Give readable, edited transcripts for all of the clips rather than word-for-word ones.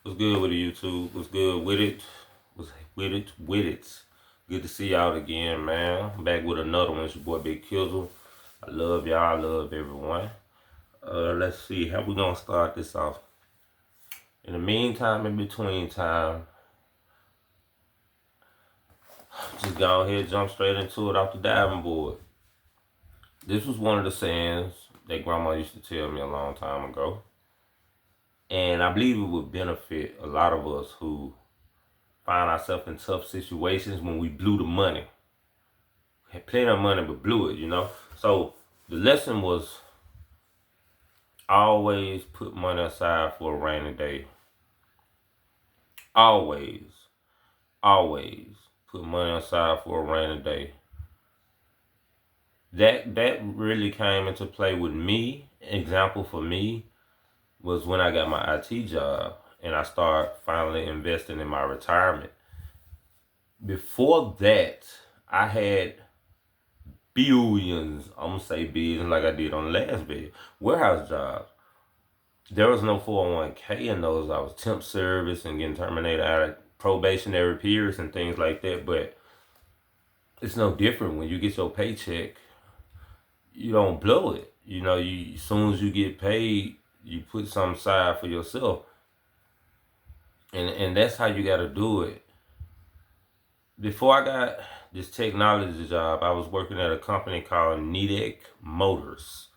What's good with it, YouTube? What's good with it? What's with it? Good to see y'all again, man. I'm back with another one. It's your boy Big Kizzle. I love y'all. I love everyone. Let's see. How we gonna start this off? In the meantime, in between time, just go ahead, jump straight into it off the diving board. This was one of the sayings that Grandma used to tell me a long time ago, and I believe it would benefit a lot of us who find ourselves in tough situations when we blew the money. Had plenty of money but blew it. So the lesson was always put money aside for a rainy day. Always, always put money aside for a rainy day. That really came into play with me. Example for me was when I got my IT job and I started finally investing in my retirement. Before that, I had billions. I'm gonna say billions like I did on the last video. Warehouse jobs. There was no 401k in those. I was temp service and getting terminated out of probationary periods and things like that. But it's no different when you get your paycheck. You don't blow it. You as soon as you get paid, you put some aside for yourself, and that's how you got to do it. Before I got this technology job, I was working at a company called Nidec Motors,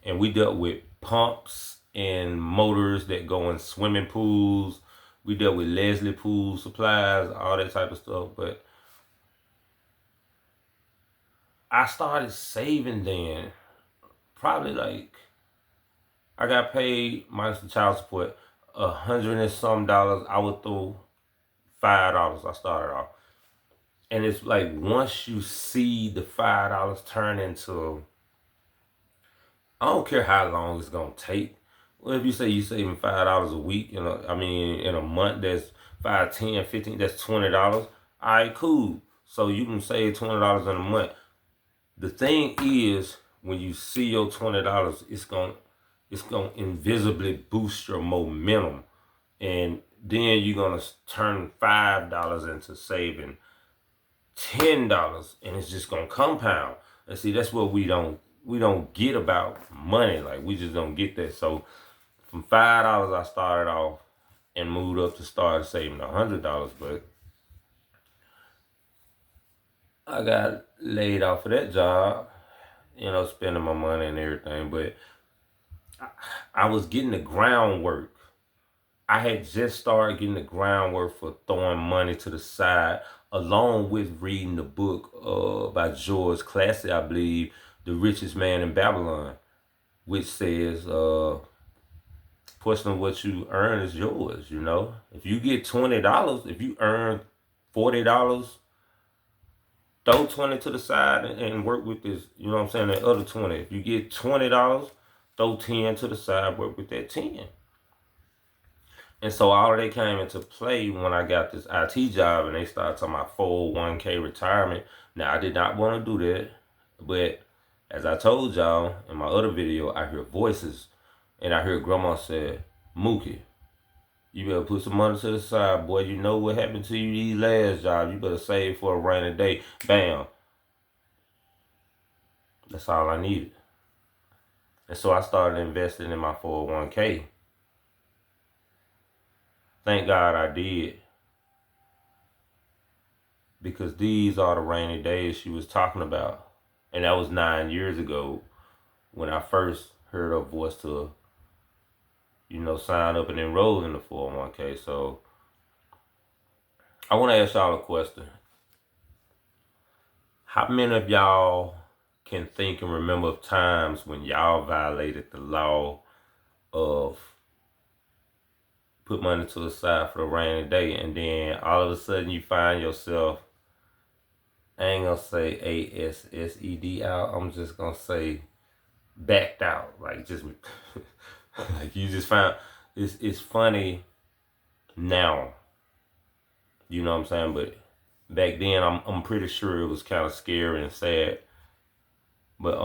and we dealt with pumps and motors that go in swimming pools. We dealt with Leslie Pool supplies, all that type of stuff. But I started saving then. Probably like I got paid minus the child support $100 and some dollars. I would throw $5. I started off, and it's like once you see the $5 turn into, I don't care how long it's gonna take. Well, if you say you saving $5 a week, in a month that's 5, 10, 15, that's $20. All right, cool. So you can save $20 in a month. The thing is, when you see your $20, it's gonna invisibly boost your momentum, and then you're gonna turn $5 into saving $10, and it's just gonna compound. And see, that's what we don't get about money. Like, we just don't get that. So from $5 I started off and moved up to start saving $100, but I got laid off of that job, spending my money and everything. But I was getting the groundwork. I had just started getting the groundwork for throwing money to the side, along with reading the book by George Classy, I believe, The Richest Man in Babylon, which says, portion of what you earn is yours. If you get $20, if you earn $40, throw 20 to the side and work with this, you know what I'm saying, that other 20. If you get $20, throw 10 to the side, work with that 10. And so all of that came into play when I got this IT job and they started talking about 401k retirement. Now, I did not want to do that, but as I told y'all in my other video, I hear voices, and I hear Grandma say, Mookie, you better put some money to the side, boy. You know what happened to you these last jobs. You better save for a rainy day. Bam. That's all I needed. And so I started investing in my 401k. Thank God I did. Because these are the rainy days she was talking about. And that was 9 years ago when I first heard her voice to, sign up and enroll in the 401k. So I want to ask y'all a question. How many of y'all can think and remember times when y'all violated the law of put money to the side for a rainy day, and then all of a sudden you find yourself, I ain't gonna say ASSED out, I'm just gonna say backed out. Like, just like you just found, it's funny now, you know what I'm saying? But back then I'm pretty sure it was kind of scary and sad. But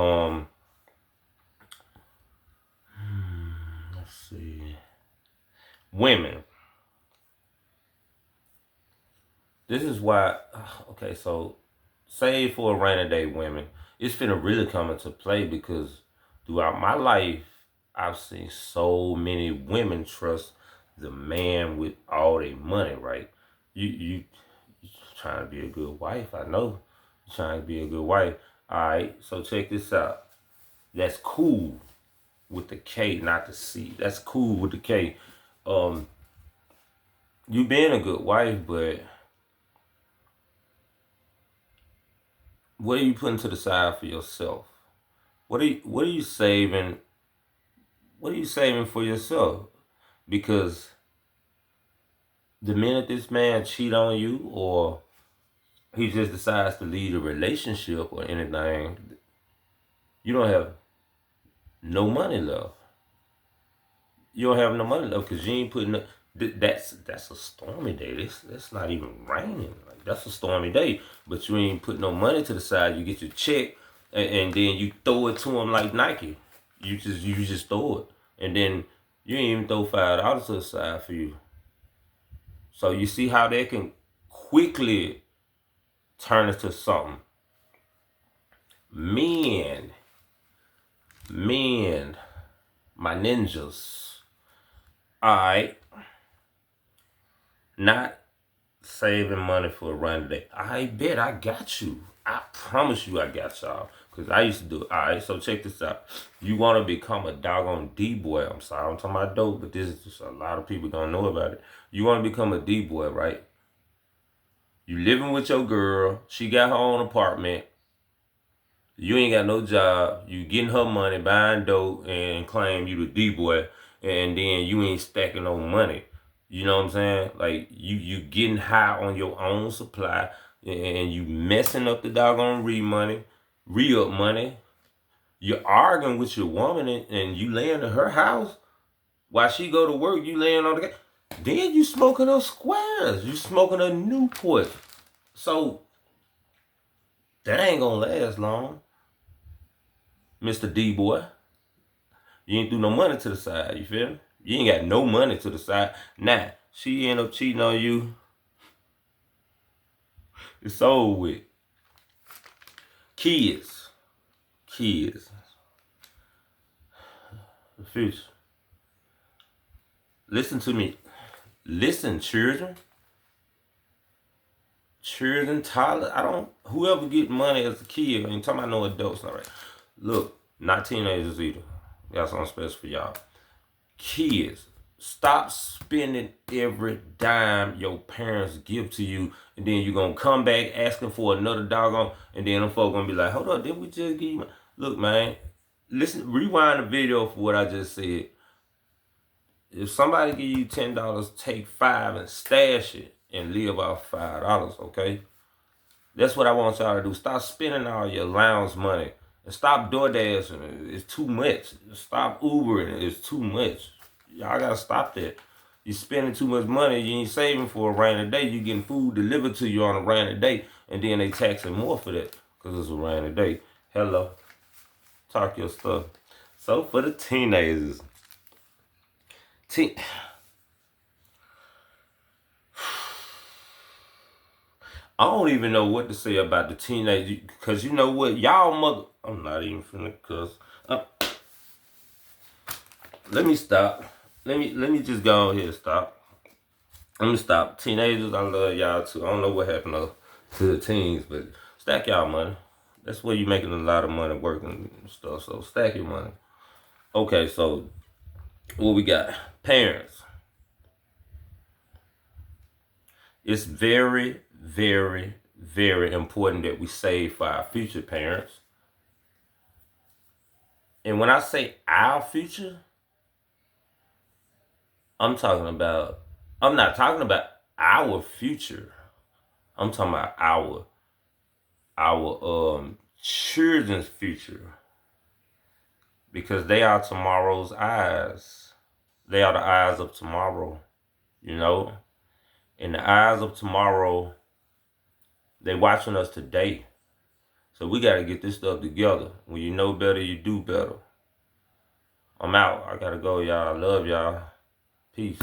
let's see. Women. this is why. Okay, so save for a rainy day, women. It's finna really come into play because throughout my life, I've seen so many women trust the man with all their money. Right? You trying to be a good wife. I know. You're trying to be a good wife. All right. So check this out. That's cool with the K, not the C. That's cool with the K. Um, you being a good wife, but what are you putting to the side for yourself? What are you saving? What are you saving for yourself? Because the minute this man cheat on you, or he just decides to leave a relationship or anything, you don't have no money left. You don't have no money left because you ain't putting. That's a stormy day. That's not even raining. Like, that's a stormy day, but you ain't put no money to the side. You get your check, and then you throw it to him like Nike. You just throw it, and then you ain't even throw $5 to the side for you. So you see how that can quickly turn into something. Men, men, my ninjas. All right, not saving money for a rainy day. I bet I got you. I promise you I got y'all. Because I used to do it. Alright, so check this out. You want to become a doggone D-boy. I'm sorry, I'm talking about dope, but this is just a lot of people don't know about it. You want to become a D-boy, right? You living with your girl. She got her own apartment. You ain't got no job. You getting her money, buying dope, and claim you the D-boy. And then you ain't stacking no money. You know what I'm saying? Like, you getting high on your own supply, and you messing up the doggone re-up money. You're arguing with your woman, and you laying in her house while she go to work. You laying on the couch. Then you smoking her squares. You smoking a Newport. So that ain't gonna last long, Mr. D-boy. You ain't threw no money to the side. You feel me? You ain't got no money to the side. Now, she end up cheating on you. It's over with. Kids. Kids. The future. Listen to me. Listen, children. Children, toddlers. Whoever get money as a kid, I ain't talking about no adults, all right. Look, not teenagers either. Got something special for y'all. Kids, stop spending every dime your parents give to you, and then you're gonna come back asking for another doggone, and then them folk gonna be like, hold up, did we just give you? Look, man, listen, rewind the video for what I just said. If somebody give you $10, take $5 and stash it and live off $5, okay? That's what I want y'all to do. Stop spending all your allowance money. And stop DoorDashing. It's too much. Stop Ubering. It's too much. Y'all gotta stop that. You're spending too much money. You ain't saving for a rainy day. You getting food delivered to you on a rainy day. And then they taxing more for that because it's a rainy day. Hello. Talk your stuff. So for the teenagers. I don't even know what to say about the teenagers, because you know what, y'all mother. I'm not even finna cuss. Let me stop. Let me just go ahead and stop. Let me stop. Teenagers, I love y'all too. I don't know what happened to the teens, but stack y'all money. That's where you making a lot of money working and stuff. So stack your money. Okay, so what we got? Parents. It's very, very, very important that we save for our future, parents. And when I say our future, I'm not talking about our future. I'm talking about our children's future. Because they are tomorrow's eyes. They are the eyes of tomorrow, you know? In the eyes of tomorrow, they watching us today. So we got to get this stuff together. When you know better, you do better. I'm out. I got to go, y'all. I love y'all. Peace.